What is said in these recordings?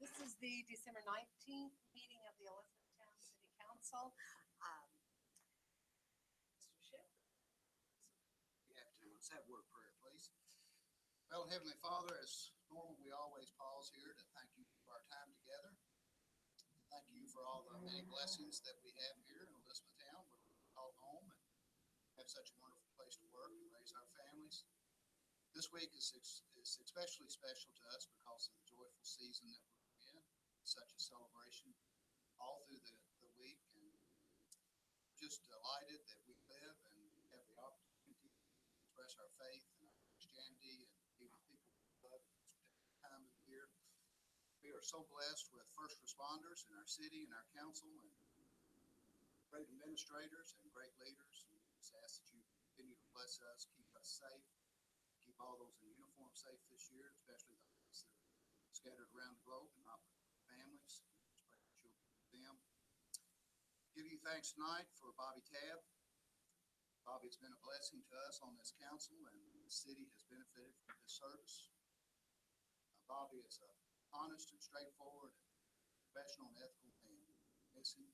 This is the December 19th meeting of the Elizabethtown City Council. Mr. Schiff. We have to, let's have word prayer, please. Well, Heavenly Father, as normal, we always pause here to thank you for our time together. Thank you for all the many blessings that we have here in Elizabethtown, where we call home and have such a wonderful place to work and raise our families. This week is especially special to us because of the joyful season that we're in. Such a celebration all through the week, and just delighted that we live and have the opportunity to express our faith and our Christianity and be with people we love at this time of the year. We are so blessed with first responders in our city and our council, and great administrators and great leaders. And we just ask that you continue to bless us, keep us safe, keep all those in uniform safe this year, especially those that are scattered around the globe and not with families. Just pray that you'll be with them. Give you thanks tonight for Bobby Tabb. Bobby's been a blessing to us on this council, and the city has benefited from his service. Bobby is a honest and straightforward, professional and ethical man. Miss him.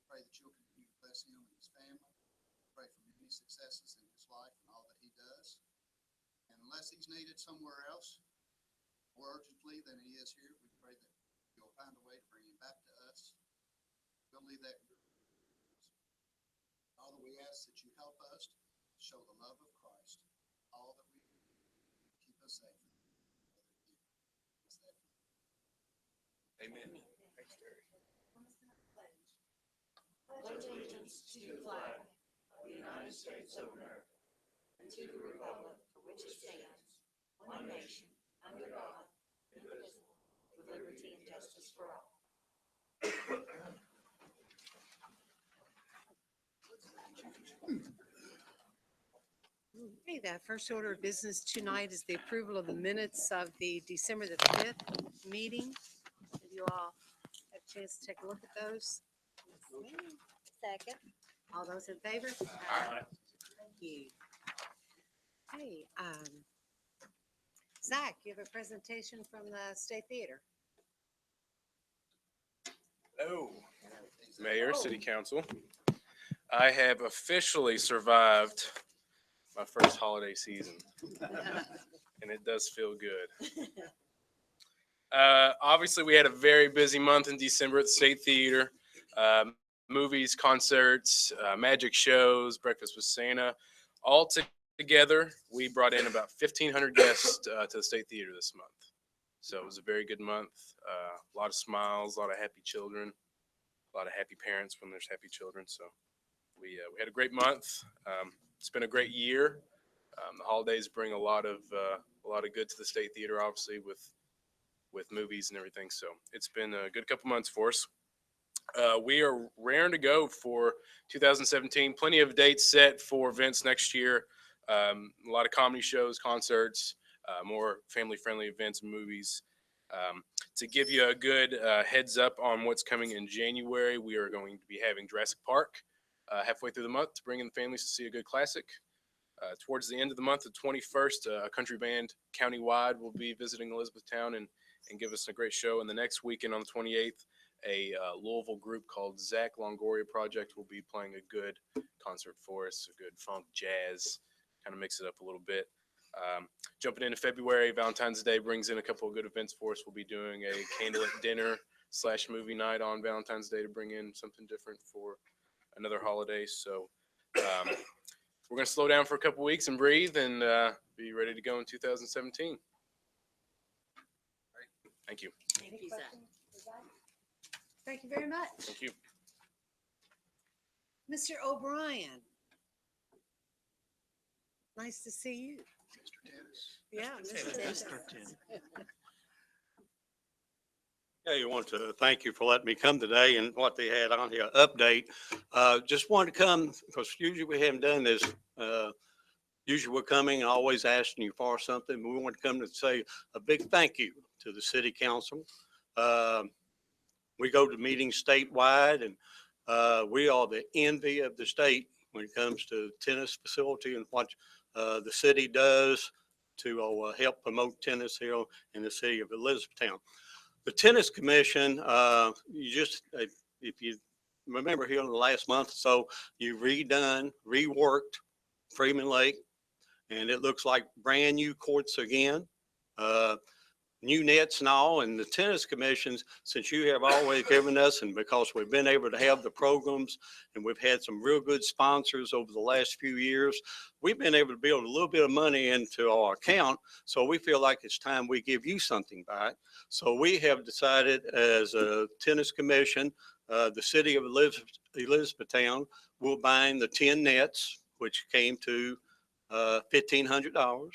Pray that you'll continue to bless him and his family. Pray for many successes in his life and all that he does. And unless he's needed somewhere else more urgently than he is here, we pray that you'll find a way to bring him back to us. We'll leave that in your hands. Father, we ask that you help us to show the love of Christ, all that we do, keep us safe. Amen. Thanks, Terry. Pledge allegiance to the flag of the United States of America and to the republic for which it stands, one nation, under God, indivisible, with liberty and justice for all. Okay, the first order of business tonight is the approval of the minutes of the December the 5th meeting. Have you all had a chance to take a look at those? Second. All those in favor? Aye. Thank you. Hey, Zach, you have a presentation from the State Theater. Hello, Mayor, City Council. I have officially survived my first holiday season, and it does feel good. Obviously, we had a very busy month in December at the State Theater. Movies, concerts, magic shows, breakfast with Santa. All together, we brought in about 1,500 guests to the State Theater this month. So it was a very good month. A lot of smiles, a lot of happy children, a lot of happy parents when there's happy children. So we had a great month. It's been a great year. The holidays bring a lot of good to the State Theater, obviously with movies and everything. So it's been a good couple months for us. We are raring to go for 2017. Plenty of dates set for events next year. A lot of comedy shows, concerts, more family-friendly events and movies. To give you a good heads up on what's coming in January, we are going to be having Jurassic Park halfway through the month to bring in the families to see a good classic. Towards the end of the month, the 21st, a country band countywide will be visiting Elizabethtown and give us a great show. And the next weekend on the 28th, a Louisville group called Zach Longoria Project will be playing a good concert for us, a good funk jazz, kind of mix it up a little bit. Jumping into February, Valentine's Day brings in a couple of good events for us. We'll be doing a candlelit dinner / movie night on Valentine's Day to bring in something different for another holiday. So we're going to slow down for a couple weeks and breathe and be ready to go in 2017. Thank you. Thank you, Zach. Thank you very much. Thank you. Mr. O'Brien. Nice to see you. Mr. Tennis. Yeah, Mr. Tennis. Yeah, you want to thank you for letting me come today and what they had on here, update. Just wanted to come because usually we haven't done this. Usually we're coming and always asking you for something. But we want to come to say a big thank you to the city council. We go to meetings statewide and we are the envy of the state when it comes to tennis facility and what the city does to help promote tennis here in the city of Elizabethtown. The tennis commission, if you remember here in the last month or so, you reworked Freeman Lake, and it looks like brand new courts again, new nets and all. And the tennis commissions, since you have always given us, and because we've been able to have the programs and we've had some real good sponsors over the last few years, we've been able to build a little bit of money into our account. So we feel like it's time we give you something back. So we have decided as a tennis commission, the city of Elizabethtown will buy the 10 nets, which came to $1,500.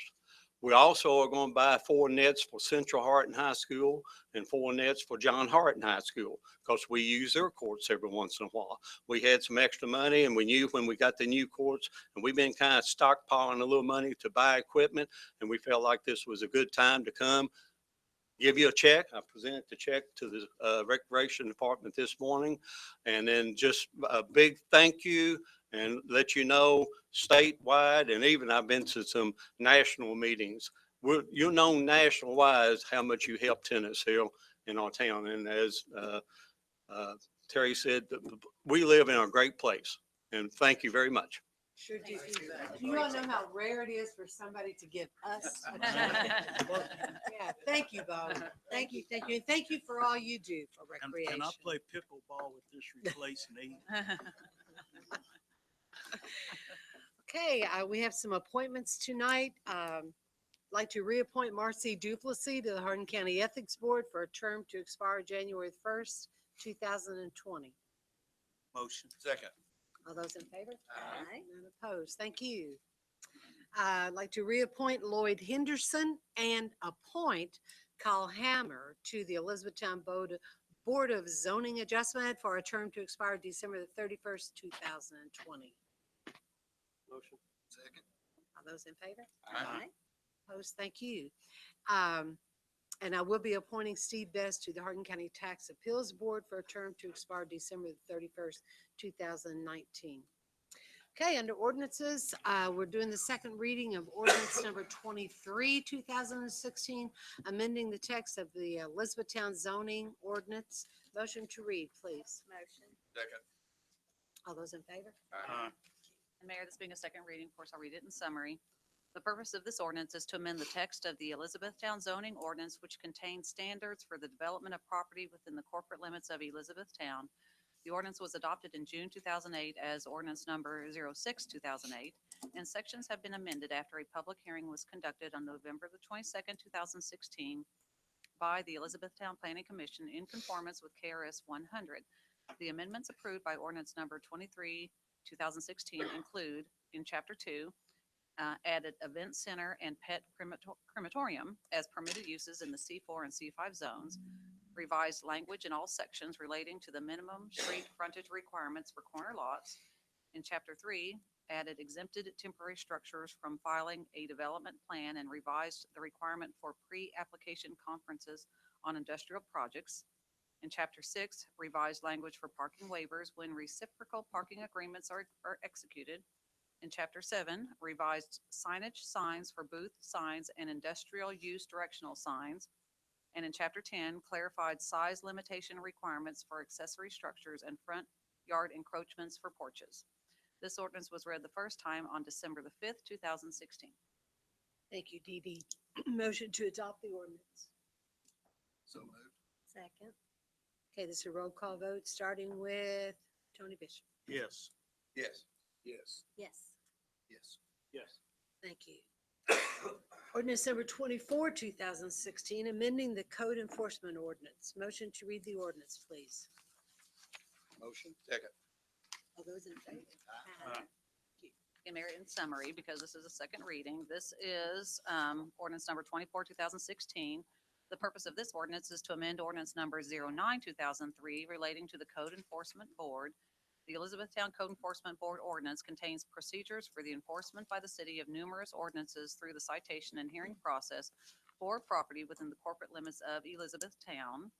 We also are going to buy 4 nets for Central Harton High School and 4 nets for John Harton High School because we use their courts every once in a while. We had some extra money and we knew when we got the new courts, and we've been kind of stockpiling a little money to buy equipment, and we felt like this was a good time to come give you a check. I presented the check to the Recreation Department this morning, and then just a big thank you and let you know statewide, and even I've been to some national meetings. You're known national wise how much you help tennis here in our town. And as Terry said, we live in a great place, and thank you very much. Sure do. You all know how rare it is for somebody to give us a check. Yeah, thank you, Bo. Thank you, thank you. And thank you for all you do for recreation. And I play pickleball with this replacing me. Okay, we have some appointments tonight. Like to reappoint Marcy Duplessis to the Hardin County Ethics Board for a term to expire January 1st, 2020. Motion. Second. All those in favor? Aye. None opposed. Thank you. I'd like to reappoint Lloyd Henderson and appoint Kyle Hammer to the Elizabethtown Board of Zoning Adjustment for a term to expire December the 31st, 2020. Motion. Second. All those in favor? Aye. Opposed? Thank you. And I will be appointing Steve Best to the Hardin County Tax Appeals Board for a term to expire December the 31st, 2019. Okay, under ordinances, we're doing the second reading of ordinance number 23, 2016, amending the text of the Elizabethtown zoning ordinance. Motion to read, please. Motion. Second. All those in favor? Aye. And Mayor, this being a second reading, of course, I'll read it in summary. The purpose of this ordinance is to amend the text of the Elizabethtown zoning ordinance, which contains standards for the development of property within the corporate limits of Elizabethtown. The ordinance was adopted in June 2008 as ordinance number 06, 2008, and sections have been amended after a public hearing was conducted on November the 22nd, 2016 by the Elizabethtown Planning Commission in conformance with KRS 100. The amendments approved by ordinance number 23, 2016 include, in Chapter 2, added event center and pet crematorium as permitted uses in the C4 and C5 zones, revised language in all sections relating to the minimum street frontage requirements for corner lots. In Chapter 3, added exempted temporary structures from filing a development plan and revised the requirement for pre-application conferences on industrial projects. In Chapter 6, revised language for parking waivers when reciprocal parking agreements are executed. In Chapter 7, revised signage signs for booth signs and industrial use directional signs. And in Chapter 10, clarified size limitation requirements for accessory structures and front yard encroachments for porches. This ordinance was read the first time on December the 5th, 2016. Thank you, Dee Dee. Motion to adopt the ordinance. So moved. Second. Okay, this is a roll call vote, starting with Tony Bishop. Yes. Yes. Yes. Yes. Yes. Yes. Thank you. Ordinance number 24, 2016, amending the code enforcement ordinance. Motion to read the ordinance, please. Motion. Second. All those in favor? Aye. Okay, Mayor, in summary, because this is a second reading, this is ordinance number 24, 2016. The purpose of this ordinance is to amend ordinance number 09, 2003 relating to the Code Enforcement Board. The Elizabethtown Code Enforcement Board ordinance contains procedures for the enforcement by the city of numerous ordinances through the citation and hearing process for property within the corporate limits of Elizabethtown.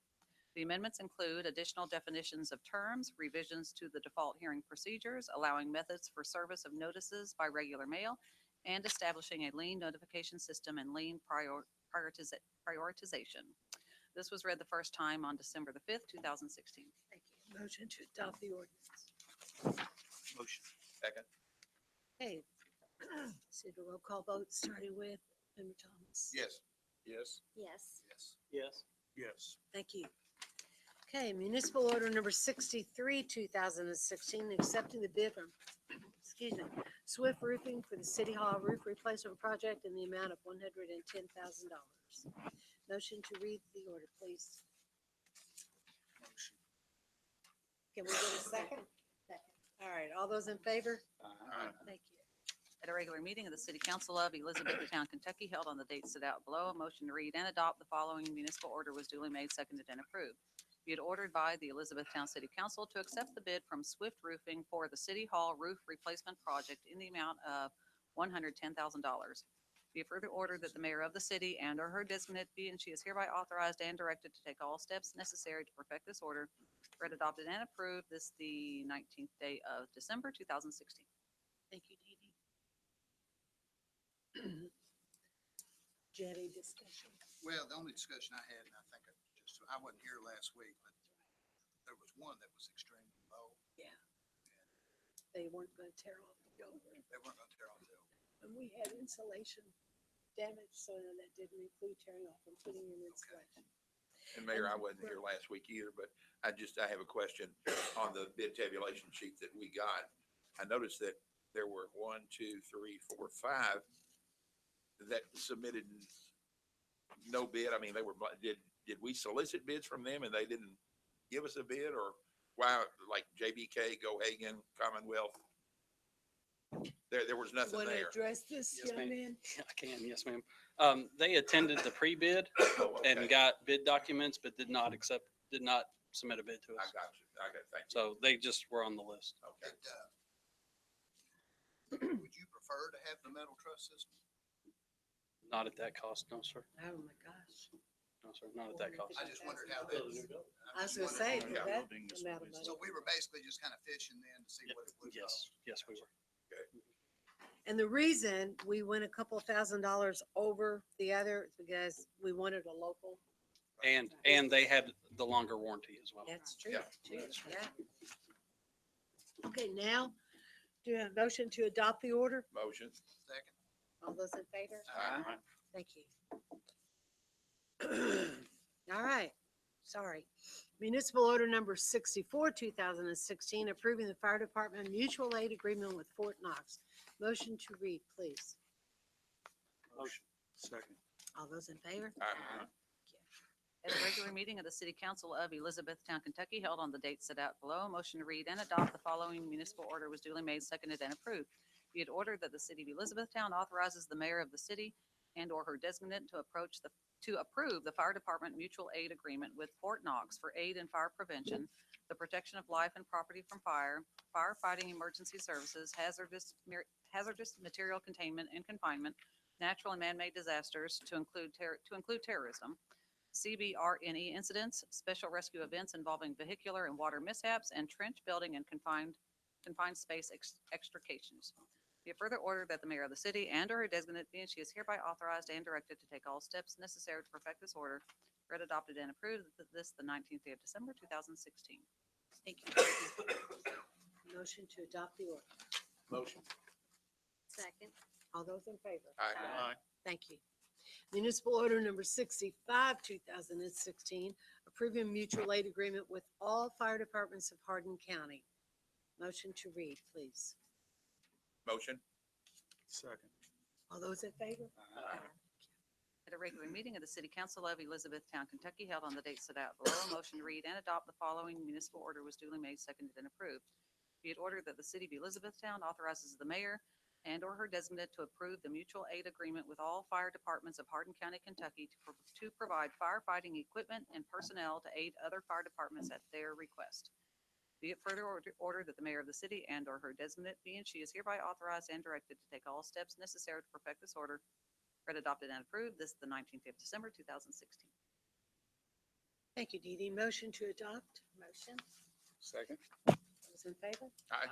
The amendments include additional definitions of terms, revisions to the default hearing procedures, allowing methods for service of notices by regular mail, and establishing a lien notification system and lien prioritization. This was read the first time on December the 5th, 2016. Thank you. Motion to adopt the ordinance. Motion. Second. Okay. So the roll call vote, starting with Member Thomas. Yes. Yes. Yes. Yes. Yes. Yes. Thank you. Okay, municipal order number 63, 2016, accepting the bid from, excuse me, Swift Roofing for the City Hall roof replacement project in the amount of $110,000. Motion to read the order, please. Motion. Can we get a second? Second. All right, all those in favor? Aye. Thank you. At a regular meeting of the City Council of Elizabethtown, Kentucky, held on the date set out below, a motion to read and adopt the following municipal order was duly made, seconded, and approved. Be it ordered by the Elizabethtown City Council to accept the bid from Swift Roofing for the City Hall roof replacement project in the amount of $110,000. Be it further ordered that the mayor of the city and/or her designate be and she is hereby authorized and directed to take all steps necessary to perfect this order. Read, adopted, and approved this the 19th day of December, 2016. Thank you, Dee Dee. Did you have any discussion? Well, the only discussion I had, and I think I wasn't here last week, but there was one that was extremely low. They weren't going to tear off the building. They weren't gonna tear off the building. And we had insulation damage, so that didn't include tearing off and putting in insulation. And Mayor, I wasn't here last week either, but I have a question on the bid tabulation sheet that we got. I noticed that there were 1, 2, 3, 4, 5 that submitted no bid. I mean, they were, did we solicit bids from them and they didn't give us a bid, or why, like JBK, Go Hagen, Commonwealth? There was nothing Want to there. address this, Yes, young ma'am. man? I can, yes, ma'am. They attended the pre-bid Oh, okay. and got bid documents, but did not submit a bid to I us. got you. Thank you. So they just were on the list. Okay. Would you prefer prefer to have the metal truss system? Not at that cost, no, sir. Oh, my gosh. No, sir, not at that cost. I just wondered how that. I was gonna say, for Yeah. that amount of money. So we were basically just kind of fishing then to see what it would Yes, cost. yes, we were. And the reason we went a couple $1,000s over the other is because we wanted a local. And they had the longer warranty as well. That's true. Yeah. too, Yeah. Okay, now, do you have a motion to adopt the order? Motion. Second. All those in favor? Aye. Thank you. All right, sorry. Municipal order number 64, 2016, approving the fire department mutual aid agreement with Fort Knox. Motion to read, please. Motion. Second. All those in favor? Aye. At a regular meeting of the City Council of Elizabethtown, Kentucky, held on the date set out below, a motion to read and adopt the following municipal order was duly made, seconded, and approved. Be it ordered that the City of Elizabethtown authorizes the mayor of the city and/or her designate to approve the fire department mutual aid agreement with Fort Knox for aid in fire prevention, the protection of life and property from fire, firefighting emergency services, hazardous material containment and confinement, natural and man-made disasters to include terrorism, CBRNE incidents, special rescue events involving vehicular and water mishaps, and trench building and confined space extrications. Be it further ordered that the mayor of the city and/or her designate be and she is hereby authorized and directed to take all steps necessary to perfect this order. Read, adopted, and approved this the 19th day of December, 2016. Thank you. Motion to adopt the order. Motion. Second. All those in favor? Aye. Thank you. Municipal order number 65, 2016, approving mutual aid agreement with all fire departments of Hardin County. Motion to read, please. Motion. Second. All those in favor? At a regular meeting of the City Council of Elizabethtown, Kentucky, held on the date set out below, a motion to read and adopt the following municipal order was duly made, seconded, and approved. Be it ordered that the City of Elizabethtown authorizes the mayor and/or her designate to approve the mutual aid agreement with all fire departments of Hardin County, Kentucky to provide firefighting equipment and personnel to aid other fire departments at their request. Be it further ordered that the mayor of the city and/or her designate be and she is hereby authorized and directed to take all steps necessary to perfect this order. Read, adopted, and approved this the 19th day of December, 2016. Thank you, Dee Dee. Motion to adopt? Motion. Second. Those in favor? Aye.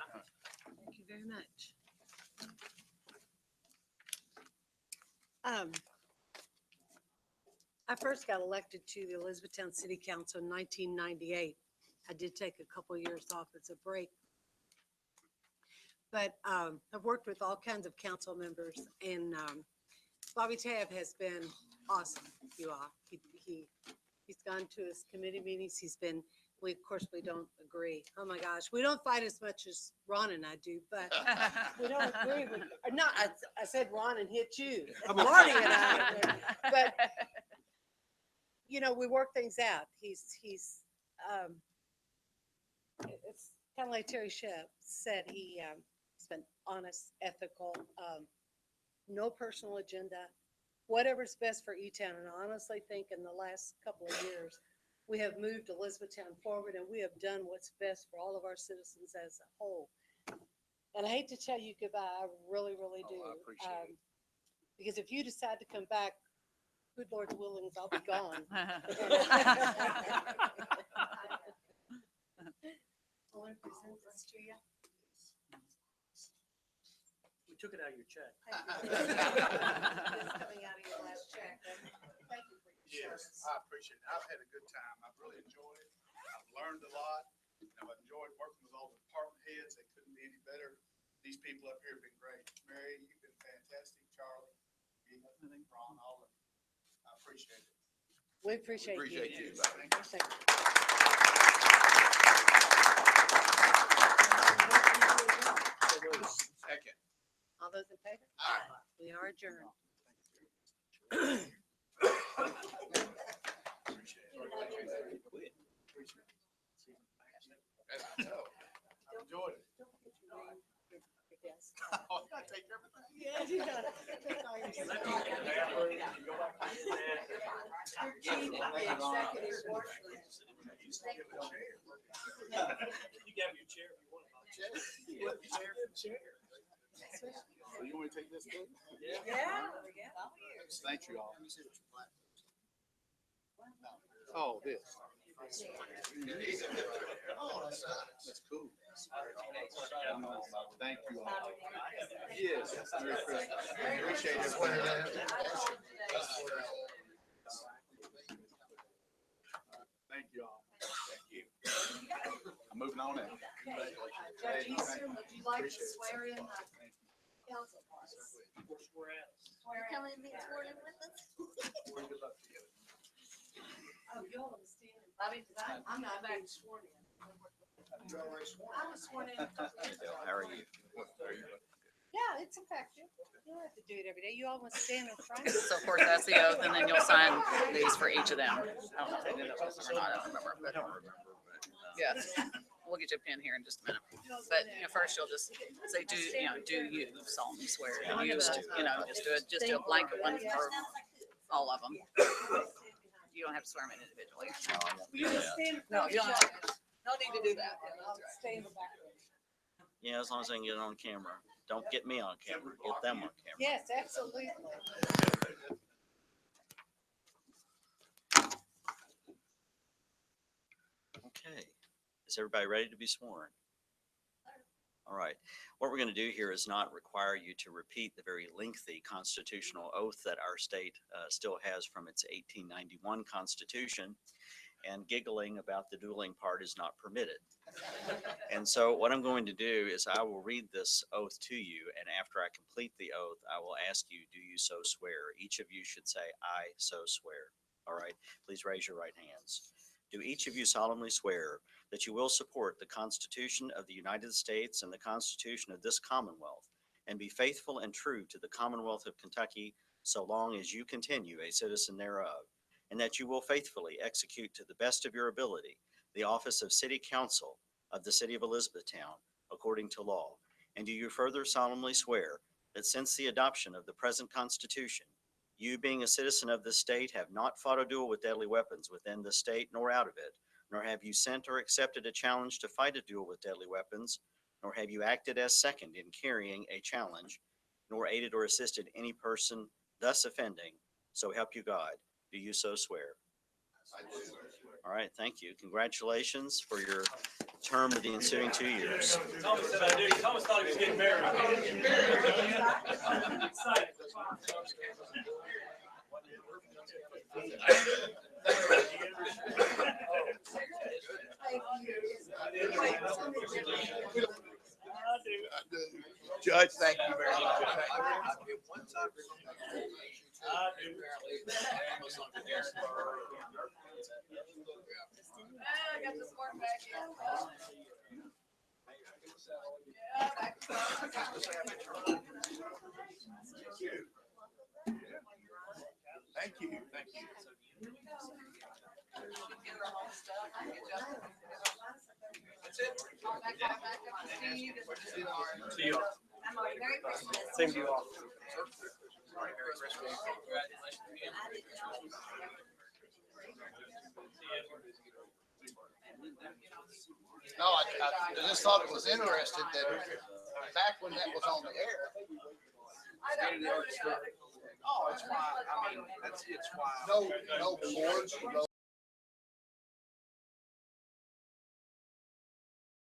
Thank you very much. I first got elected to the Elizabethtown City Council in 1998. I did take a couple of years off as a break. But I've worked with all kinds of council members, and Bobby Tab has been awesome, you all. He's gone to his committee meetings. Of course, we don't agree. Oh my gosh, we don't fight as much as Ron and I do, but we don't agree. Or not, I said Ron and hit you. Marty and I agree. But, we work things out. It's kind of like Terry Shep said, he's been honest, ethical, no personal agenda, whatever's best for E-Town. And I honestly think in the last couple of years, we have moved Elizabethtown forward, and we have done what's best for all of our citizens as a whole. And I hate to tell you goodbye, I really, really do. I appreciate it. Because if you decide to come back, good Lord's willings, I'll be gone. I want to present this to you. We took it out of your check. It's coming out of your last check. Thank you for your Yes, service. I appreciate it. I've had a good time. I've really enjoyed it. I've learned a lot. I've enjoyed working with all the department heads. They couldn't be any better. These people up here have been great. Mary, you've been fantastic. Charlie, Ron, all of you. I appreciate it. We appreciate you. Appreciate you, buddy. Thank you. Second. All those in favor? Aye. We are adjourned. I know. I enjoyed it. Yes. Oh, I take everything. Yeah, you got it. Take all your stuff. Your chief, the executive worship. You got your chair if you want. Chair. That's right. You want me to take this too? Yeah. Thank you all. Oh, this. Oh, That's cool. Thank you all. Yes. Merry Christmas. Appreciate it. Thank you all. Thank you. I'm moving on now. Judge Eastern, would you like to swear in the council parts? Coming and be sworn in with us? Oh, y'all want to stand? I mean, 'cause I'm not being sworn in. You're already sworn. I was sworn in a couple years ago. How are you? Yeah, it's effective. You don't have to do it every day. You all want to stand in front? So of course, that's the oath, and then you'll sign these for each of them. I don't know if they did it or not, I don't remember, but. Yeah, we'll get you a pin here in just a minute. But, first you'll just say, do you solemnly swear? And you just, just do a blanket one for all of them. You don't have to swear them in individually. You just stand in No, front. you don't have, no need to do that. I'll stay in the back. Yeah, as long as I can get it on camera. Don't get me on camera, get them on camera. Yes, absolutely. Okay, is everybody ready to be sworn? All right, what we're going to do here is not require you to repeat the very lengthy constitutional oath that our state still has from its 1891 Constitution, and giggling about the dueling part is not permitted. And so what I'm going to do is I will read this oath to you, and after I complete the oath, I will ask you, do you so swear? Each of you should say, I so swear. All right, please raise your right hands. Do each of you solemnly swear that you will support the Constitution of the United States and the Constitution of this Commonwealth, and be faithful and true to the Commonwealth of Kentucky so long as you continue a citizen thereof, and that you will faithfully execute to the best of your ability the office of City Council of the City of Elizabethtown according to law? And do you further solemnly swear that since the adoption of the present Constitution, you, being a citizen of this state, have not fought a duel with deadly weapons within the state nor out of it, nor have you sent or accepted a challenge to fight a duel with deadly weapons, nor have you acted as second in carrying a challenge, nor aided or assisted any person thus offending, so help you God? Do you so swear? All right, thank you. Congratulations for your term of the ensuing 2 years. Thomas said I did. Thomas thought he was getting married. Judge, thank you very much. I got this one back Thank you, thank you. That's it. See you all. Merry Christmas. Same to you all. No, I just thought it was interesting that back when that was on the air. Oh, it's fine. I mean, it's fine. No boards, no